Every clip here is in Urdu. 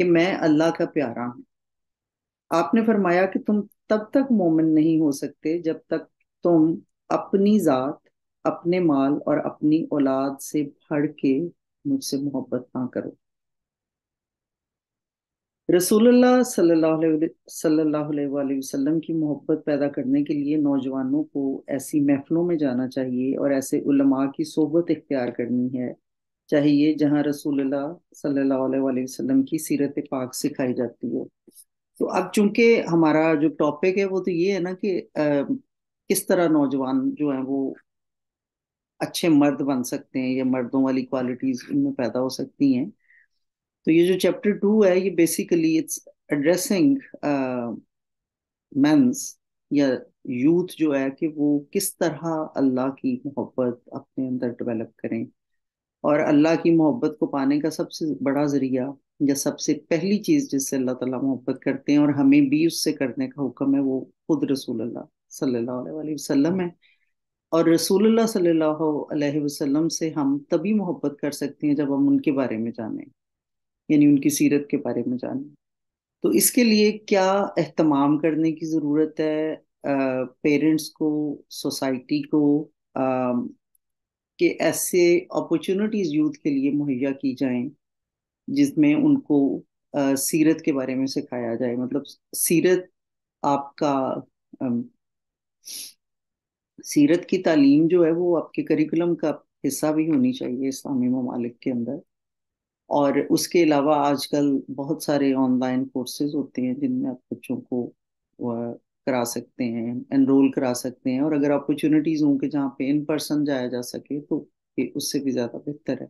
کہ میں اللہ کا پیارا ہوں۔ آپ نے فرمایا کہ تم تب تک مومن نہیں ہو سکتے جب تک تم اپنی ذات، اپنے مال اور اپنی اولاد سے بڑھ کے مجھ سے محبت نہ کرو۔ رسول اللہ صلی اللہ علیہ وآلہ وسلم کی محبت پیدا کرنے کے لیے نوجوانوں کو ایسی محفلوں میں جانا چاہیے اور ایسے علماء کی صحبت اختیار کرنی ہے چاہیے جہاں رسول اللہ صلی اللہ علیہ وآلہ وسلم کی سیرت پاک سکھائی جاتی ہو۔ تو اب چونکہ ہمارا جو ٹاپک ہے وہ تو یہ ہے نا کہ کس طرح نوجوان جو ہیں وہ اچھے مرد بن سکتے ہیں یا مردوں والی کوالٹیز ان میں پیدا ہو سکتی ہیں۔ تو یہ جو چیپٹر 2 ہے یہ بیسیکلی اٹس ایڈریسنگ مینس یا یوتھ جو ہے کہ وہ کس طرح اللہ کی محبت اپنے اندر ڈیولپ کریں، اور اللہ کی محبت کو پانے کا سب سے بڑا ذریعہ یا سب سے پہلی چیز جس سے اللہ تعالیٰ محبت کرتے ہیں اور ہمیں بھی اس سے کرنے کا حکم ہے وہ خود رسول اللہ صلی اللہ علیہ وآلہ وسلم ہے۔ اور رسول اللہ صلی اللہ علیہ وسلم سے ہم تبھی محبت کر سکتے ہیں جب ہم ان کے بارے میں جانیں، یعنی ان کی سیرت کے بارے میں جانیں۔ تو اس کے لیے کیا اہتمام کرنے کی ضرورت ہے پیرنٹس کو، سوسائٹی کو، کہ ایسے اپرچونٹیز یوتھ کے لیے مہیا کی جائیں جس میں ان کو سیرت کے بارے میں سکھایا جائے۔ مطلب سیرت آپ کا سیرت کی تعلیم جو ہے وہ آپ کے کریکولم کا حصہ بھی ہونی چاہیے اسلامی ممالک کے اندر۔ اور اس کے علاوہ آج کل بہت سارے آن لائن کورسز ہوتے ہیں جن میں آپ بچوں کو کرا سکتے ہیں، انرول کرا سکتے ہیں، اور اگر اپرچونٹیز ہوں کہ جہاں پہ ان پرسن جایا جا سکے تو یہ اس سے بھی زیادہ بہتر ہے۔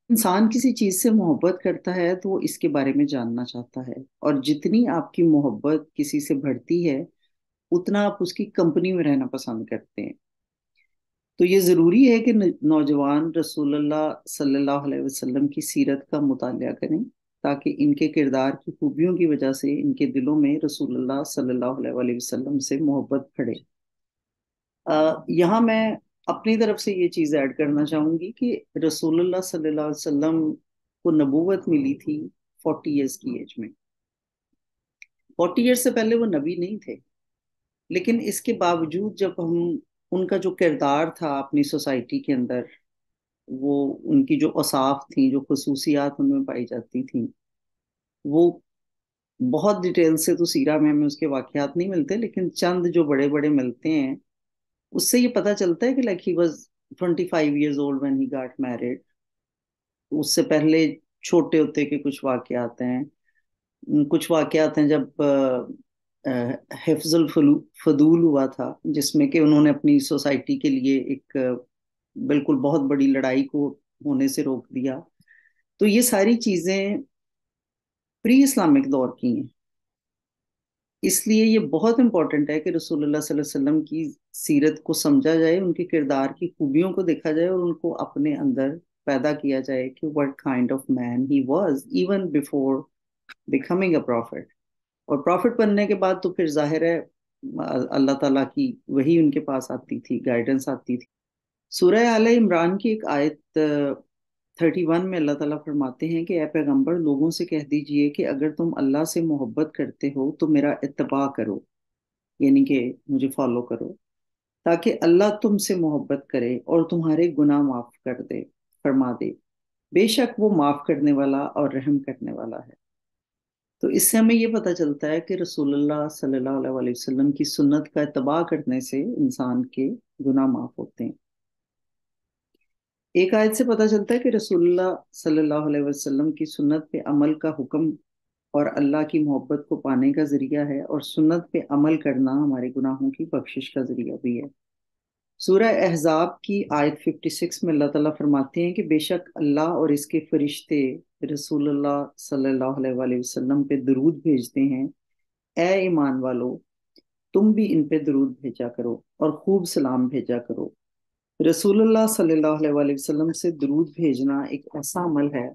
انسان کسی چیز سے محبت کرتا ہے تو وہ اس کے بارے میں جاننا چاہتا ہے، اور جتنی آپ کی محبت کسی سے بڑھتی ہے اتنا آپ اس کی کمپنی میں رہنا پسند کرتے ہیں۔ تو یہ ضروری ہے کہ نوجوان رسول اللہ صلی اللہ علیہ وسلم کی سیرت کا مطالعہ کریں تاکہ ان کے کردار کی خوبیوں کی وجہ سے ان کے دلوں میں رسول اللہ صلی اللہ علیہ وآلہ وسلم سے محبت بڑھے۔ یہاں میں اپنی طرف سے یہ چیز ایڈ کرنا چاہوں گی کہ رسول اللہ صلی اللہ علیہ وسلم کو نبوت ملی تھی 40 ایئرس کی ایج میں۔ 40 ایئرس سے پہلے وہ نبی نہیں تھے، لیکن اس کے باوجود جب ہم ان کا جو کردار تھا اپنی سوسائٹی کے اندر، وہ ان کی جو اوصاف تھیں، جو خصوصیات ان میں پائی جاتی تھیں، وہ بہت ڈیٹیل سے تو سیرہ میں ہمیں اس کے واقعات نہیں ملتے، لیکن چند جو بڑے بڑے ملتے ہیں اس سے یہ پتا چلتا ہے کہ like he was 25 years old when he got married. اس سے پہلے چھوٹے ہوتے کے کچھ واقعات ہیں، کچھ واقعات ہیں جب حفظ الفضول ہوا تھا جس میں کہ انہوں نے اپنی سوسائٹی کے لیے ایک بالکل بہت بڑی لڑائی کو ہونے سے روک دیا۔ تو یہ ساری چیزیں پری اسلامک دور کی ہیں، اس لیے یہ بہت امپورٹنٹ ہے کہ رسول اللہ صلی اللہ علیہ وسلم کی سیرت کو سمجھا جائے، ان کے کردار کی خوبیوں کو دیکھا جائے اور ان کو اپنے اندر پیدا کیا جائے کہ what kind of man he was even before becoming a prophet۔ اور پروفٹ بننے کے بعد تو پھر ظاہر ہے اللہ تعالیٰ کی وہی ان کے پاس آتی تھی، گائیڈنس آتی تھی۔ سورہ آل عمران کی ایک آیت 31 میں اللہ تعالیٰ فرماتے ہیں کہ اے پیغمبر لوگوں سے کہہ دیجئے کہ اگر تم اللہ سے محبت کرتے ہو تو میرا اتباع کرو، یعنی کہ مجھے فالو کرو، تاکہ اللہ تم سے محبت کرے اور تمہارے گناہ معاف کر دے، فرما دے، بے شک وہ معاف کرنے والا اور رحم کرنے والا ہے۔ تو اس سے ہمیں یہ پتہ چلتا ہے کہ رسول اللہ صلی اللہ علیہ وسلم کی سنت کا اتباع کرنے سے انسان کے گناہ معاف ہوتے ہیں۔ ایک آیت سے پتہ چلتا ہے کہ رسول اللہ صلی اللہ علیہ وسلم کی سنت پہ عمل کا حکم اور اللہ کی محبت کو پانے کا ذریعہ ہے، اور سنت پہ عمل کرنا ہمارے گناہوں کی بخشش کا ذریعہ بھی ہے۔ سورہ احزاب کی آیت 56 میں اللہ تعالیٰ فرماتے ہیں کہ بے شک اللہ اور اس کے فرشتے رسول اللہ صلی اللہ علیہ وآلہ وسلم پہ درود بھیجتے ہیں، اے ایمان والو تم بھی ان پہ درود بھیجا کرو اور خوب سلام بھیجا کرو۔ رسول اللہ صلی اللہ علیہ وآلہ وسلم سے درود بھیجنا ایک ایسا عمل ہے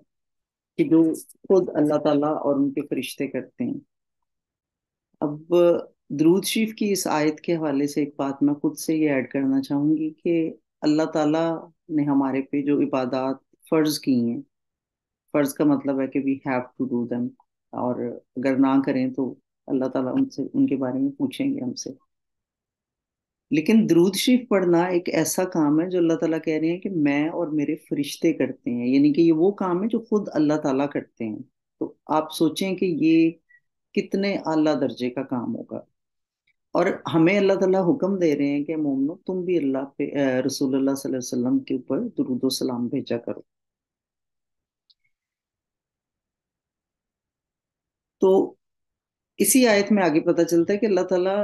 کہ جو خود اللہ تعالیٰ اور ان کے فرشتے کرتے ہیں۔ اب درود شریف کی اس آیت کے حوالے سے ایک بات میں خود سے یہ ایڈ کرنا چاہوں گی کہ اللہ تعالیٰ نے ہمارے پہ جو عبادات فرض کی ہیں، فرض کا مطلب ہے کہ we have to do them, اور اگر نہ کریں تو اللہ تعالیٰ ان سے ان کے بارے میں پوچھیں گے ہم سے. لیکن درود شریف پڑھنا ایک ایسا کام ہے جو اللہ تعالیٰ کہہ رہے ہیں کہ میں اور میرے فرشتے کرتے ہیں، یعنی کہ یہ وہ کام ہے جو خود اللہ تعالیٰ کرتے ہیں. تو آپ سوچیں کہ یہ کتنے اعلیٰ درجے کا کام ہوگا. اور ہمیں اللہ تعالیٰ حکم دے رہے ہیں کہ مومنو تم بھی اللہ پہ رسول اللہ صلی اللہ علیہ وسلم کے اوپر درود و سلام بھیجا کرو. تو اسی آیت میں آگے پتہ چلتا ہے کہ اللہ تعالیٰ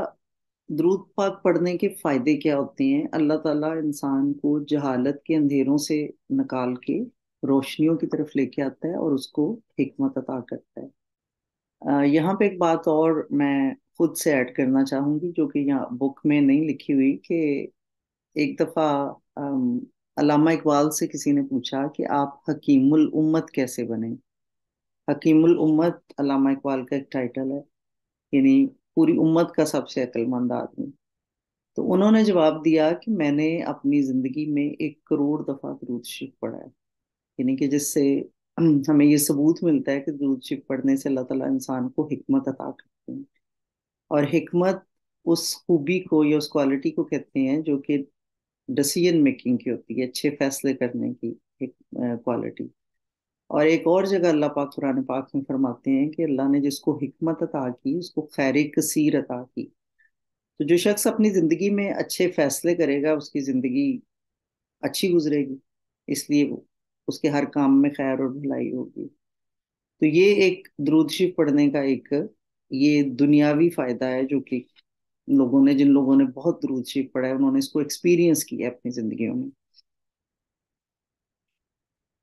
درود پاک پڑھنے کے فائدے کیا ہوتے ہیں. اللہ تعالیٰ انسان کو جہالت کے اندھیروں سے نکال کے روشنیوں کی طرف لے کے آتا ہے اور اس کو حکمت عطا کرتا ہے. یہاں پہ ایک بات اور میں خود سے ایڈ کرنا چاہوں گی جو کہ یہاں بک میں نہیں لکھی ہوئی، کہ ایک دفعہ علامہ اقبال سے کسی نے پوچھا کہ آپ حکیم الامت کیسے بنے. حکیم الامت علامہ اقبال کا ایک ٹائٹل ہے، یعنی پوری امت کا سب سے عقل مند آدمی. تو انہوں نے جواب دیا کہ میں نے اپنی زندگی میں 1 کروڑ دفعہ درود شریف پڑھا ہے. یعنی کہ جس سے ہمیں یہ ثبوت ملتا ہے کہ درود شریف پڑھنے سے اللہ تعالیٰ انسان کو حکمت عطا کرتے ہیں. اور حکمت اس خوبی کو یا اس کوالٹی کو کہتے ہیں جو کہ ڈسیژن میکنگ کی ہوتی ہے، اچھے فیصلے کرنے کی ایک کوالٹی. اور ایک اور جگہ اللہ پاک قرآن پاک میں فرماتے ہیں کہ اللہ نے جس کو حکمت عطا کی اس کو خیر کثیر عطا کی. تو جو شخص اپنی زندگی میں اچھے فیصلے کرے گا اس کی زندگی اچھی گزرے گی، اس لیے اس کے ہر کام میں خیر اور بھلائی ہوگی. تو یہ ایک درود شریف پڑھنے کا ایک یہ دنیاوی فائدہ ہے جو کہ جن لوگوں نے بہت درود شریف پڑھا ہے انہوں نے اس کو ایکسپیرینس کیا ہے اپنی زندگیوں میں.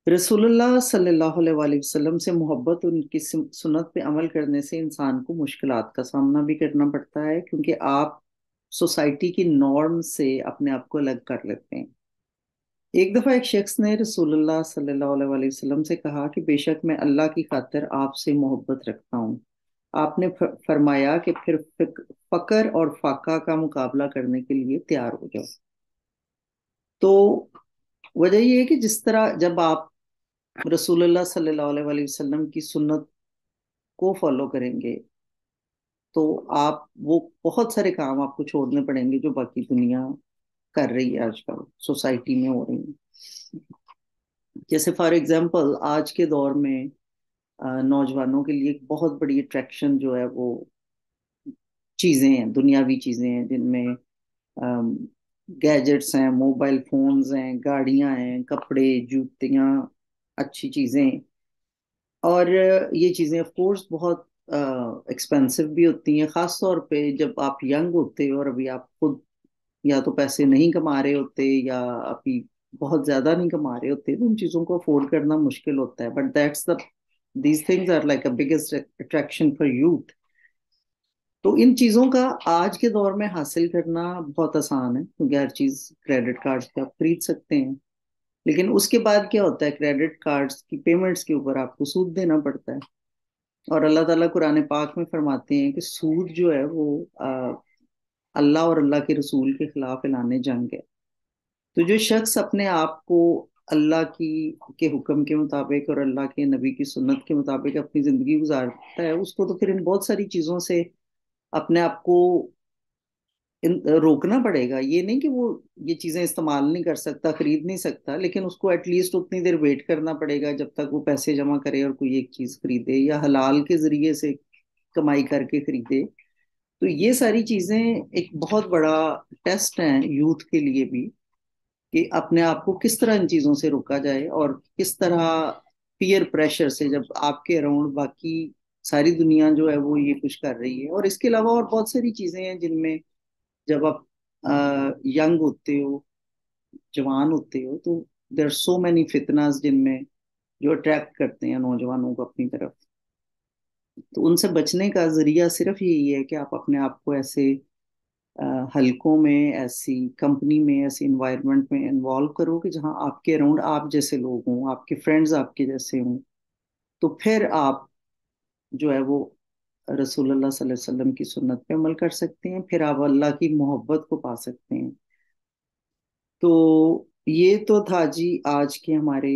رسول اللہ صلی اللہ علیہ وآلہ وسلم سے محبت، ان کی سنت پہ عمل کرنے سے انسان کو مشکلات کا سامنا بھی کرنا پڑتا ہے، کیونکہ آپ سوسائٹی کی نارم سے اپنے آپ کو الگ کر لیتے ہیں. ایک دفعہ ایک شخص نے رسول اللہ صلی اللہ علیہ وآلہ وسلم سے کہا کہ بے شک میں اللہ کی خاطر آپ سے محبت رکھتا ہوں. آپ نے فرمایا کہ پھر فقر اور فاقہ کا مقابلہ کرنے کے لیے تیار ہو جاؤ. تو وجہ یہ ہے کہ جس طرح جب آپ رسول اللہ صلی اللہ علیہ وآلہ وسلم کی سنت کو فالو کریں گے تو آپ وہ بہت سارے کام آپ کو چھوڑنے پڑیں گے جو باقی دنیا کر رہی ہے آج کل سوسائٹی میں ہو رہی ہیں. جیسے فار ایگزامپل آج کے دور میں نوجوانوں کے لیے ایک بہت بڑی اٹریکشن جو ہے وہ چیزیں ہیں، دنیاوی چیزیں ہیں، جن میں گیجٹس ہیں، موبائل فونز ہیں، گاڑیاں ہیں، کپڑے، جوتیاں، اچھی چیزیں. اور یہ چیزیں آف کورس بہت ایکسپینسو بھی ہوتی ہیں، خاص طور پہ جب آپ ینگ ہوتے ہو اور ابھی آپ خود یا تو پیسے نہیں کما رہے ہوتے یا ابھی بہت زیادہ نہیں کما رہے ہوتے تو ان چیزوں کو افورڈ کرنا مشکل ہوتا ہے. But these things are like a biggest attraction for youth. تو ان چیزوں کا آج کے دور میں حاصل کرنا بہت آسان ہے کیونکہ ہر چیز کریڈٹ کارڈ سے آپ خرید سکتے ہیں. لیکن اس کے بعد کیا ہوتا ہے، کریڈٹ کارڈز کی پیمنٹس کے اوپر آپ کو سود دینا پڑتا ہے. اور اللہ تعالیٰ قرآن پاک میں فرماتے ہیں کہ سود جو ہے وہ اللہ اور اللہ کے رسول کے خلاف اعلان جنگ ہے. تو جو شخص اپنے آپ کو اللہ کے حکم کے مطابق اور اللہ کے نبی کی سنت کے مطابق اپنی زندگی گزارتا ہے اس کو تو پھر ان بہت ساری چیزوں سے اپنے آپ کو روکنا پڑے گا. یہ نہیں کہ وہ یہ چیزیں استعمال نہیں کر سکتا، خرید نہیں سکتا، لیکن اس کو ایٹ لیسٹ اتنی دیر ویٹ کرنا پڑے گا جب تک وہ پیسے جمع کرے اور کوئی ایک چیز خریدے یا حلال کے ذریعے سے کمائی کر کے خریدے. تو یہ ساری چیزیں ایک بہت بڑا ٹیسٹ ہیں یوتھ کے لیے بھی کہ اپنے آپ کو کس طرح ان چیزوں سے روکا جائے اور کس طرح پیئر پریشر سے، جب آپ کے اراؤنڈ باقی ساری دنیا جو ہے وہ یہ کچھ کر رہی ہے. اور اس کے علاوہ اور بہت ساری چیزیں ہیں جن میں جب آپ ینگ ہوتے ہو، جوان ہوتے ہو، تو دیر آر سو مینی فتناز جن میں جو اٹریکٹ کرتے ہیں نوجوانوں کو اپنی طرف. تو ان سے بچنے کا ذریعہ صرف یہی ہے کہ آپ اپنے آپ کو ایسے حلقوں میں، ایسی کمپنی میں، ایسی انوائرمنٹ میں انوالو کرو کہ جہاں آپ کے اراؤنڈ آپ جیسے لوگ ہوں، آپ کے فرینڈز آپ کے جیسے ہوں. تو پھر آپ جو ہے وہ رسول اللہ صلی اللہ علیہ وسلم کی سنت پہ عمل کر سکتے ہیں، پھر آپ اللہ کی محبت کو پا سکتے ہیں. تو یہ تو تھا جی آج کے ہمارے